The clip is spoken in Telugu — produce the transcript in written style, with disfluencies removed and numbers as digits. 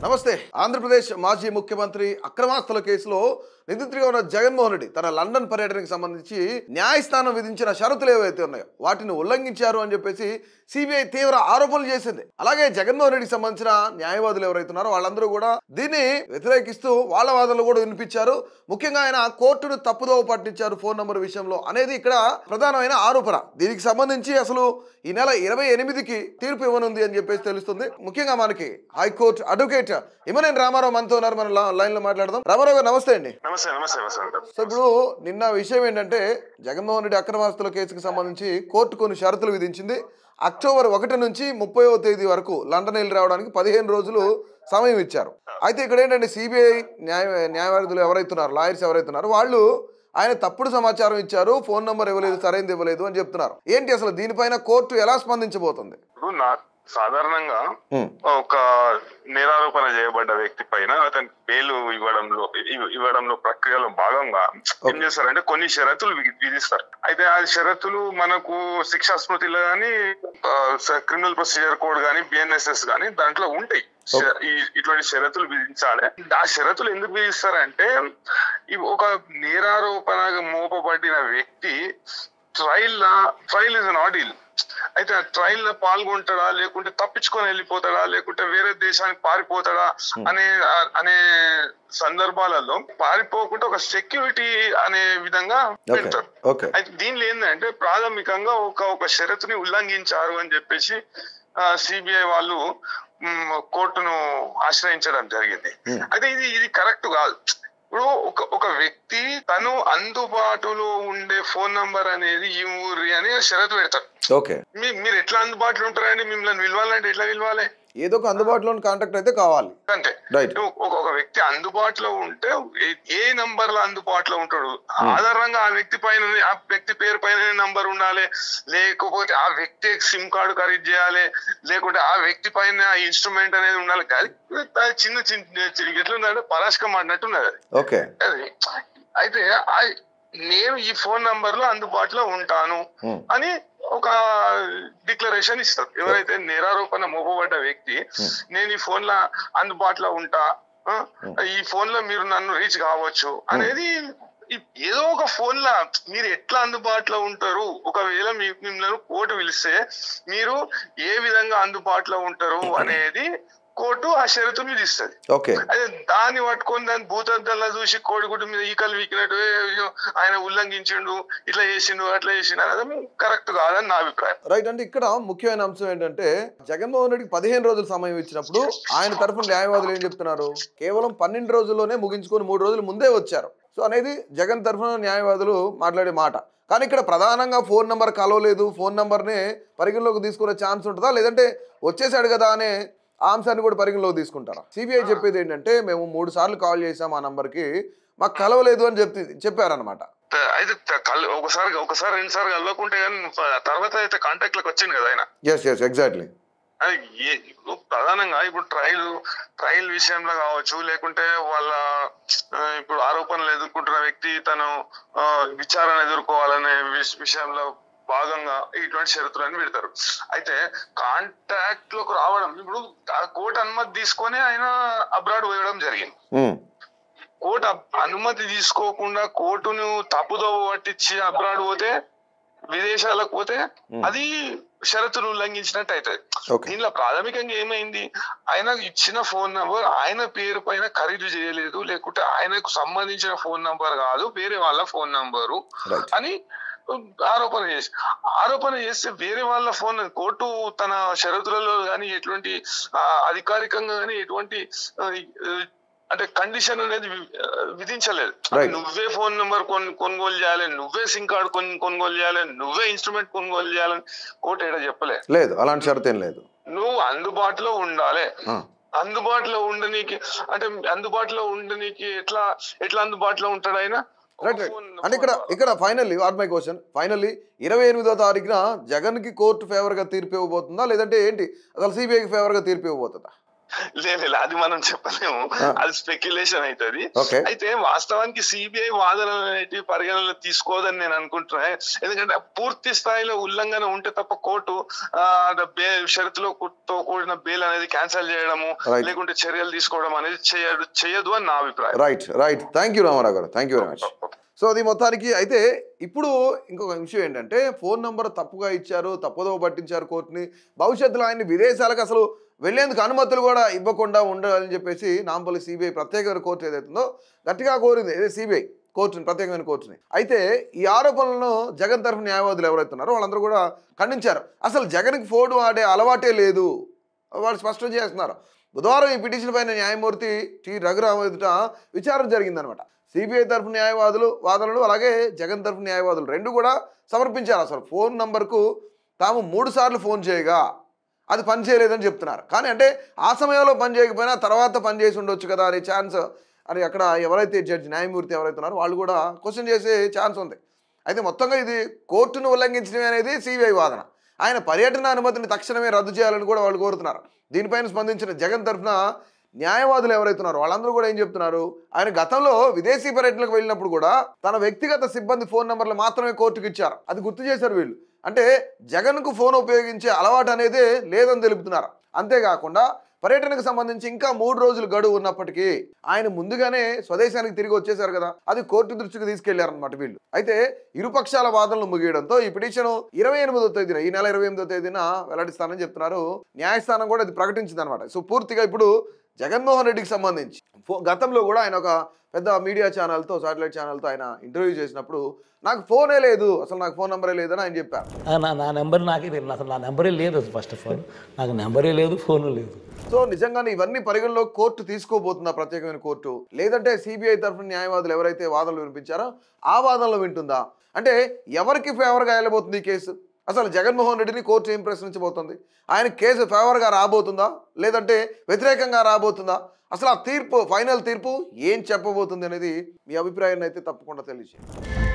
నమస్తే. ఆంధ్రప్రదేశ్ మాజీ ముఖ్యమంత్రి అక్రమాస్తుల కేసులో నిందితుడిగా ఉన్న జగన్మోహన్ రెడ్డి తన లండన్ పర్యటనకు సంబంధించి న్యాయస్థానం విధించిన షరతులు ఏవైతే ఉన్నాయో వాటిని ఉల్లంఘించారు అని చెప్పేసి సిబిఐ తీవ్ర ఆరోపణలు చేసింది. అలాగే జగన్మోహన్ రెడ్డికి సంబంధించిన న్యాయవాదులు ఎవరైతే ఉన్నారో వాళ్ళందరూ కూడా దీన్ని వ్యతిరేకిస్తూ వాళ్ళ వాదనలు కూడా వినిపించారు. ముఖ్యంగా ఆయన కోర్టును తప్పుదోవ పట్టించారు ఫోన్ నంబర్ విషయంలో అనేది ఇక్కడ ప్రధానమైన ఆరోపణ. దీనికి సంబంధించి అసలు ఈ నెల 28కి తీర్పు ఇవ్వనుంది అని చెప్పేసి తెలుస్తుంది. ముఖ్యంగా మనకి హైకోర్టు అడ్వకేట్ ఇమ్మనేని రామారావు మనతో ఉన్నారు. మన లైన్ లో మాట్లాడదాం. రామారావు గారు నమస్తే అండి. సో ఇప్పుడు నిన్న విషయం ఏంటంటే జగన్మోహన్ రెడ్డి అక్రమాస్తుల కేసుకు సంబంధించి కోర్టు కొన్ని షరతులు విధించింది. అక్టోబర్ 1 నుంచి 30వ తేదీ వరకు లండన్ వెళ్ళి రావడానికి 15 రోజులు సమయం ఇచ్చారు. అయితే ఇక్కడ ఏంటంటే సిబిఐ న్యాయవాదులు ఎవరైతున్నారు, లాయర్స్ ఎవరైతున్నారు వాళ్ళు ఆయన తప్పుడు సమాచారం ఇచ్చారు, ఫోన్ నంబర్ ఇవ్వలేదు, సరైనది ఇవ్వలేదు అని చెప్తున్నారు. ఏంటి అసలు దీనిపైన కోర్టు ఎలా స్పందించబోతుంది? సాధారణంగా ఒక నేరారోపణ చేయబడ్డ వ్యక్తి పైన అతని బెయిల్ ఇవ్వడంలో ప్రక్రియలో భాగంగా ఏం చేస్తారంటే కొన్ని షరతులు విధిస్తారు. అయితే ఆ షరతులు మనకు శిక్షా స్మృతిలో గానీ, క్రిమినల్ ప్రొసీజర్ కోడ్ గానీ, బిఎన్ఎస్ఎస్ గానీ దాంట్లో ఉంటాయి. ఇటువంటి షరతులు విధించాలి. ఆ షరతులు ఎందుకు విధిస్తారంటే ఒక నేరారోపణ మోపబడిన వ్యక్తి ట్రయల్ ఇస్ అన్ ఆర్డిల్. అయితే ఆ ట్రయల్ లో పాల్గొంటాడా, లేకుంటే తప్పించుకొని వెళ్ళిపోతాడా, లేకుంటే వేరే దేశానికి పారిపోతాడా అనే సందర్భాలలో పారిపోకుండా ఒక సెక్యూరిటీ అనే విధంగా పెడతారు. అయితే దీనిలో ఏంటంటే ప్రాథమికంగా ఒక షరతుని ఉల్లంఘించారు అని చెప్పేసి సిబిఐ వాళ్ళు కోర్టును ఆశ్రయించడం జరిగింది. అయితే ఇది కరెక్ట్ కాదు. ఇప్పుడు ఒక వ్యక్తి తను అందుబాటులో ఉండే ఫోన్ నంబర్ అనేది ఈ ఊరి అని షరతు పెడతారు. మీరు ఎట్లా అందుబాటులో ఉంటారండి? మిమ్మల్ని పిలవాలంటే ఎట్లా పిలవాలి? ఏదో ఒక అందుబాటులో కాంటాక్ట్ అయితే కావాలి. అంటే ఒక వ్యక్తి అందుబాటులో ఉంటే ఏ నంబర్ లో అందుబాటులో ఉంటాడు ఆధారంగా ఆ వ్యక్తి పేరు పైన నంబర్ ఉండాలి, లేకపోతే ఆ వ్యక్తి సిమ్ కార్డు ఖరీదు చేయాలి, లేకుంటే ఆ వ్యక్తి పైన ఇన్స్ట్రుమెంట్ అనేది ఉండాలి. చిన్న ఎట్లుందంటే పరాశకం ఆడినట్టున్నది అది. అయితే నేను ఈ ఫోన్ నంబర్ లో అందుబాటులో ఉంటాను అని ఒక డిక్లరేషన్ ఇస్తారు. ఎవరైతే నేరారోపణ మోపబడ్డ వ్యక్తి నేను ఈ ఫోన్ లో అందుబాటులో ఉంటా, ఈ ఫోన్ లో మీరు నన్ను రీచ్ కావచ్చు అనేది ఏదో ఒక ఫోన్ లా మీరు ఎట్లా అందుబాటులో ఉంటారు, ఒకవేళ మిమ్మల్ని కోర్టు పిలిస్తే మీరు ఏ విధంగా అందుబాటులో ఉంటారు అనేది కోర్టు ఆ షరతును విధిస్తుంది. అదే దాన్ని పట్టుకొని దాన్ని భూతద్దంలా చూసి కోడిగుడ్డు మీద ఈకలు వీకినట్టు ఆయన ఉల్లంఘించిండు, ఇట్లా చేసిండు, అట్లా చేసిండు అనేది కరెక్ట్ కాదని నా అభిప్రాయం. రైట్. అంటే ఇక్కడ ముఖ్యమైన అంశం ఏంటంటే జగన్మోహన్ రెడ్డికి 15 రోజులు సమయం ఇచ్చినప్పుడు ఆయన తరఫున న్యాయవాదులు ఏం చెప్తున్నారు, కేవలం 12 రోజుల్లోనే ముగించుకొని 3 రోజులు ముందే వచ్చారు. సో అనేది జగన్ తరఫున న్యాయవాదులు మాట్లాడే మాట. కానీ ఇక్కడ ప్రధానంగా ఫోన్ నెంబర్ కలవలేదు, ఫోన్ నెంబర్ని పరిగణలోకి తీసుకునే ఛాన్స్ ఉంటుందా, లేదంటే వచ్చేసాడు కదా అనే ఆ అంశాన్ని కూడా పరిగణలోకి తీసుకుంటారా? సిబిఐ చెప్పేది ఏంటంటే మేము 3 సార్లు కాల్ చేసాం ఆ నంబర్కి, మాకు కలవలేదు అని చెప్పారనమాట. అయితే ఒకసారి 2 సార్లు కలవకుంటే తర్వాత అయితే కాంటాక్ట్ లోకి వచ్చింది కదా ఆయన. ఎగ్జాక్ట్లీ. ప్రధానంగా ఇప్పుడు ట్రయల్ విషయంలో కావచ్చు, లేకుంటే వాళ్ళ ఇప్పుడు ఆరోపణలు ఎదుర్కొంటున్న వ్యక్తి తను విచారణ ఎదుర్కోవాలనే విషయంలో భాగంగా ఇటువంటి షరతులన్నీ పెడతారు. అయితే కాంటాక్ట్ లోకి రావడం, ఇప్పుడు కోర్టు అనుమతి తీసుకొని ఆయన అబ్రాడ్ పోయడం జరిగింది. కోర్టు అనుమతి తీసుకోకుండా కోర్టును తప్పుదోవ పట్టించి అబ్రాడ్ పోతే, విదేశాలకు పోతే అది షరతులు ఉల్లంఘించినట్టు అవుతుంది. దీనిలో ప్రాథమికంగా ఏమైంది, ఆయన ఇచ్చిన ఫోన్ నంబర్ ఆయన పేరు పైన ఖరీదు చేయలేదు, లేకుంటే ఆయనకు సంబంధించిన ఫోన్ నంబర్ కాదు, వేరే వాళ్ళ ఫోన్ నంబరు అని ఆరోపణ చేస్తే వేరే వాళ్ళ ఫోన్ కోర్టు తన షరతులలో కానీ ఎటువంటి అధికారికంగా కానీ ఎటువంటి అంటే కండిషన్ అనేది విధించలేదు. నువ్వే ఫోన్ నెంబర్ కొనుగోలు చేయాలి, నువ్వే సిమ్ కార్డు కొనుగోలు చేయాలి, నువ్వే ఇన్స్ట్రుమెంట్ కొనుగోలు చేయాలని కోర్టు ఏడా చెప్పలేదు. అలాంటి షరతు ఏం లేదు. నువ్వు అందుబాటులో ఉండాలి. అందుబాటులో ఉండనీకి అంటే అందుబాటులో ఉండనీకి ఎట్లా అందుబాటులో ఉంటాడు ఆయన? అంటే ఇక్కడ ఫైనల్లీ మై క్వశ్చన్, ఫైనల్లీ 28వ తారీఖున జగన్ కి కోర్టు ఫేవర్ గా తీర్పు ఇవ్వబోతుందా, లేదంటే ఏంటి అసలు సిబిఐకి ఫేవర్ గా తీర్పు ఇవ్వబోతుందా? లేదు అది మనం చెప్పలేము, అది స్పెక్యులేషన్ అవుతుంది. ఓకే. అయితే వాస్తవానికి సిబిఐ వాదనలు అనేటివి పరిగణనలో తీసుకోదని నేను అనుకుంటున్నా. ఎందుకంటే పూర్తి స్థాయిలో ఉల్లంఘన ఉంటే తప్ప కోర్టు షరతులతో కూడిన బెయిల్ అనేది క్యాన్సిల్ చేయడము లేకుంటే చర్యలు తీసుకోవడం అనేది చేయదు అని నా అభిప్రాయం. రైట్. థ్యాంక్ యూ రామారావు గారు, thank you very much. So అది మొత్తానికి అయితే ఇప్పుడు ఇంకొక విషయం ఏంటంటే ఫోన్ నెంబర్ తప్పుగా ఇచ్చారు, తప్పుదో పట్టించారు కోర్టుని. భవిష్యత్తులో ఆయన్ని విదేశాలకు అసలు వెళ్లేందుకు అనుమతులు కూడా ఇవ్వకుండా ఉండాలని చెప్పేసి నాంపల్లి సిబిఐ ప్రత్యేకమైన కోర్టు ఏదైతుందో గట్టిగా కోరింది, ఏదే సిబిఐ కోర్టుని, ప్రత్యేకమైన కోర్టుని. అయితే ఈ ఆరోపణలను జగన్ తరఫు న్యాయవాదులు ఎవరైతున్నారో వాళ్ళందరూ కూడా ఖండించారు. అసలు జగన్కి ఫోన్ వాడే అలవాటే లేదు, వాళ్ళు స్పష్టం చేస్తున్నారు. బుధవారం ఈ పిటిషన్ పైన న్యాయమూర్తి టి రఘురామ ఎదుట విచారణ జరిగిందనమాట. సిబిఐ తరఫు వాదనలు అలాగే జగన్ తరఫు న్యాయవాదులు రెండు కూడా సమర్పించారు. అసలు ఫోన్ నంబర్కు తాము 3 సార్లు ఫోన్ చేయగా అది పనిచేయలేదని చెప్తున్నారు. కానీ అంటే ఆ సమయంలో పని చేయకపోయినా తర్వాత పని చేసి ఉండొచ్చు కదా అనే ఛాన్స్ అని అక్కడ ఎవరైతే జడ్జి న్యాయమూర్తి ఎవరైతే ఉన్నారో వాళ్ళు కూడా క్వశ్చన్ చేసే ఛాన్స్ ఉంది. అయితే మొత్తంగా ఇది కోర్టును ఉల్లంఘించడం అనేది సిబిఐ వాదన. ఆయన పర్యటన అనుమతిని తక్షణమే రద్దు చేయాలని కూడా వాళ్ళు కోరుతున్నారు. దీనిపైన స్పందించిన జగన్ తరఫున న్యాయవాదులు ఎవరైతున్నారో వాళ్ళందరూ కూడా ఏం చెప్తున్నారు, ఆయన గతంలో విదేశీ పర్యటనకు వెళ్ళినప్పుడు కూడా తన వ్యక్తిగత సిబ్బంది ఫోన్ నెంబర్లు మాత్రమే కోర్టుకు ఇచ్చారు. అది గుర్తు చేశారు వీళ్ళు. అంటే జగన్కు ఫోన్ ఉపయోగించే అలవాటు అనేది లేదని తెలుపుతున్నారు. అంతేకాకుండా పర్యటనకు సంబంధించి ఇంకా 3 రోజులు గడువు ఉన్నప్పటికీ ఆయన ముందుగానే స్వదేశానికి తిరిగి వచ్చేశారు కదా, అది కోర్టు దృష్టికి తీసుకెళ్లారనమాట వీళ్ళు. అయితే ఇరుపక్షాల వాదనలు ముగియడంతో ఈ పిటిషన్ 28వ తేదీన, ఈ నెల 28వ తేదీన వెల్లడిస్తానని చెప్తున్నారు. న్యాయస్థానం కూడా ఇది ప్రకటించింది అనమాట. సో పూర్తిగా ఇప్పుడు జగన్మోహన్ రెడ్డికి సంబంధించి గతంలో కూడా ఆయన ఒక పెద్ద మీడియా ఛానల్తో, శాటిలైట్ ఛానల్తో ఆయన ఇంటర్వ్యూ చేసినప్పుడు నాకు ఫోనే లేదు, అసలు నాకు ఫోన్ నెంబరే లేదని ఆయన చెప్పారు. నా నెంబర్ నాకే తెలియదు, అసలు నా నెంబరే లేదు. ఫస్ట్ ఆఫ్ ఆల్ నాకు నెంబరే లేదు, ఫోను లేదు. సో నిజంగానే ఇవన్నీ పరిగణలో కోర్టు తీసుకోబోతుందా, ప్రత్యేకమైన కోర్టు, లేదంటే సిబిఐ తరఫున న్యాయవాదులు ఎవరైతే వాదనలు వినిపించారో ఆ వాదనలు వింటుందా? అంటే ఎవరికి ఫేవర్గా వెళ్ళబోతుంది ఈ కేసు? అసలు జగన్మోహన్ రెడ్డిని కోర్టు ఏం ప్రశ్నించబోతుంది? ఆయన కేసు ఫేవర్గా రాబోతుందా లేదంటే వ్యతిరేకంగా రాబోతుందా? అసలు ఆ తీర్పు, ఫైనల్ తీర్పు ఏం చెప్పబోతుంది అనేది మీ అభిప్రాయాన్ని అయితే తప్పకుండా తెలియజేయండి.